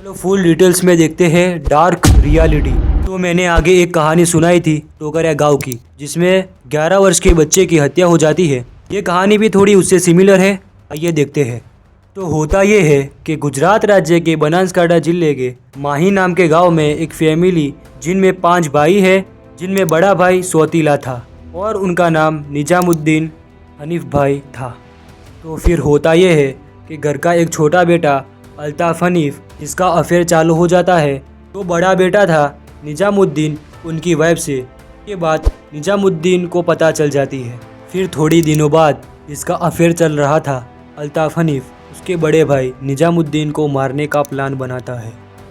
चलो full details में देखते हैं डार्क रियलिटी। तो मैंने आगे एक कहानी सुनाई थी टोकरिया गांव की, जिसमें 11 वर्ष के बच्चे की हत्या हो जाती है। ये कहानी भी थोड़ी उससे सिमिलर है, आइए देखते हैं। तो होता ये है कि गुजरात राज्य के बनासकांठा जिले के माही नाम के गांव में एक फैमिली जिनमें 5 भाई है, जिनमें बड़ा भाई सौतीला था और उनका नाम निजामुद्दीन हनीफ भाई था। तो फिर होता ये है कि घर का एक छोटा बेटा अल्ताफ हनीफ, जिसका अफेयर चालू हो जाता है। तो बड़ा बेटा था निजामुद्दीन उनकी वाइफ से के बाद निजामुद्दीन को पता चल जाती है। फिर थोड़ी दिनों बाद जिसका अफेयर चल रहा था अल्ताफ हनीफ, उसके बड़े भाई निजामुद्दीन को मारने का प्लान बनाता है।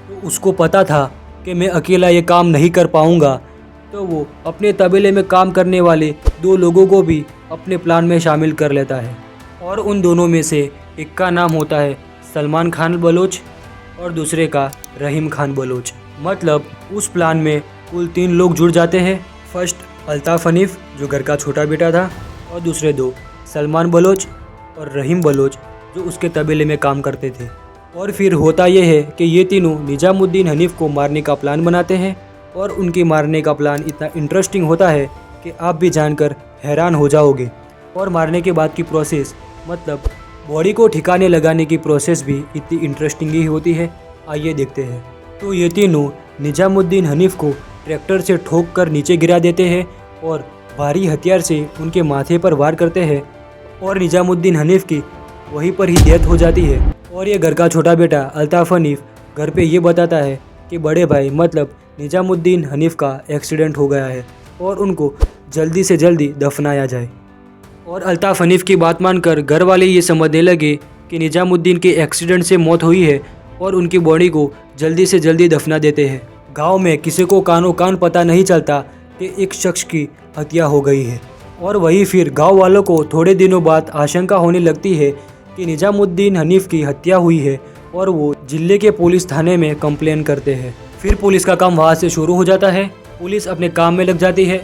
तो उसको पता था कि मैं अकेला ये काम नहीं कर पाऊंगा, तो वो अपने तबेले में काम करने वाले 2 लोगों को भी अपने प्लान में शामिल कर लेता है। और उन दोनों में से एक का नाम होता है सलमान खान बलोच और दूसरे का रहीम खान बलोच। मतलब उस प्लान में कुल 3 लोग जुड़ जाते हैं। फर्स्ट अल्ताफ हनीफ, जो घर का छोटा बेटा था, और दूसरे 2 सलमान बलोच और रहीम बलोच, जो उसके तबेले में काम करते थे। और फिर होता यह है कि ये तीनों निजामुद्दीन हनीफ को मारने का प्लान बनाते हैं। और उनके मारने का प्लान इतना इंटरेस्टिंग होता है कि आप भी जानकर हैरान हो जाओगे। और मारने के बाद की प्रोसेस, मतलब बॉडी को ठिकाने लगाने की प्रोसेस भी इतनी इंटरेस्टिंग ही होती है। आइए देखते हैं। तो ये तीनों निजामुद्दीन हनीफ को ट्रैक्टर से ठोक कर नीचे गिरा देते हैं और भारी हथियार से उनके माथे पर वार करते हैं और निजामुद्दीन हनीफ की वहीं पर ही डेथ हो जाती है। और ये घर का छोटा बेटा अल्ताफ हनीफ घर पे ये बताता है कि बड़े भाई मतलब निजामुद्दीन हनीफ का एक्सीडेंट हो गया है और उनको जल्दी से जल्दी दफनाया जाए। और अल्ताफ हनीफ की बात मानकर घर वाले ये समझने लगे कि निजामुद्दीन के एक्सीडेंट से मौत हुई है और उनकी बॉडी को जल्दी से जल्दी दफना देते हैं। गांव में किसी को कानो कान पता नहीं चलता कि एक शख्स की हत्या हो गई है। और वही फिर गांव वालों को थोड़े दिनों बाद आशंका होने लगती है कि निजामुद्दीन हनीफ की हत्या हुई है और वो जिले के पुलिस थाने में कंप्लेन करते हैं। फिर पुलिस का काम वहाँ से शुरू हो जाता है। पुलिस अपने काम में लग जाती है।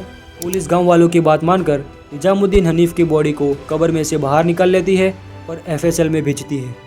पुलिस गांव वालों की बात मानकर निजामुद्दीन हनीफ की बॉडी को कब्र में से बाहर निकाल लेती है और एफएसएल में भेजती है।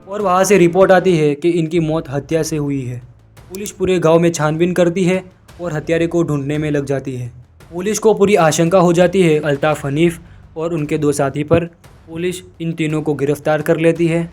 और वहाँ से रिपोर्ट आती है कि इनकी मौत हत्या से हुई है। पुलिस पूरे गांव में छानबीन करती है और हत्यारे को ढूंढने में लग जाती है। पुलिस को पूरी आशंका हो जाती है अल्ताफ हनीफ और उनके 2 साथी पर। पुलिस इन तीनों को गिरफ्तार कर लेती है।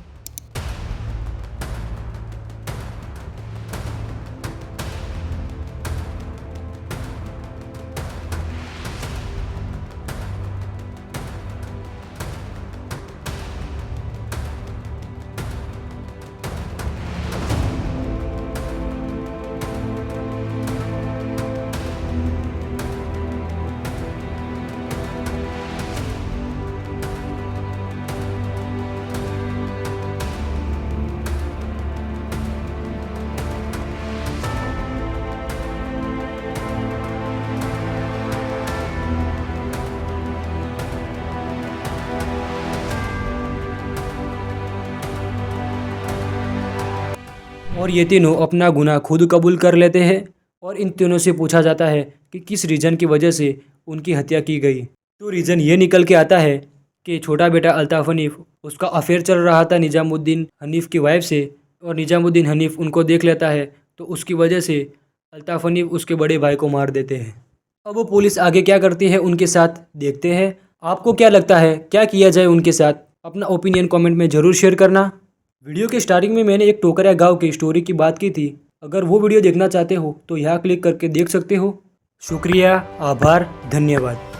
और ये तीनों अपना गुनाह खुद कबूल कर लेते हैं और इन तीनों से पूछा जाता है कि किस रीज़न की वजह से उनकी हत्या की गई। तो रीज़न ये निकल के आता है कि छोटा बेटा अल्ताफ़ हनीफ़, उसका अफेयर चल रहा था निज़ामुद्दीन हनीफ़ की वाइफ से, और निज़ामुद्दीन हनीफ़ उनको देख लेता है, तो उसकी वजह से अल्ताफ़ हनीफ़ उसके बड़े भाई को मार देते हैं। अब वो पुलिस आगे क्या करती है उनके साथ देखते हैं। आपको क्या लगता है क्या किया जाए उनके साथ? अपना ओपिनियन कमेंट में ज़रूर शेयर करना। वीडियो के स्टार्टिंग में मैंने एक टोकरिया गांव की स्टोरी की बात की थी, अगर वो वीडियो देखना चाहते हो तो यहाँ क्लिक करके देख सकते हो। शुक्रिया, आभार, धन्यवाद।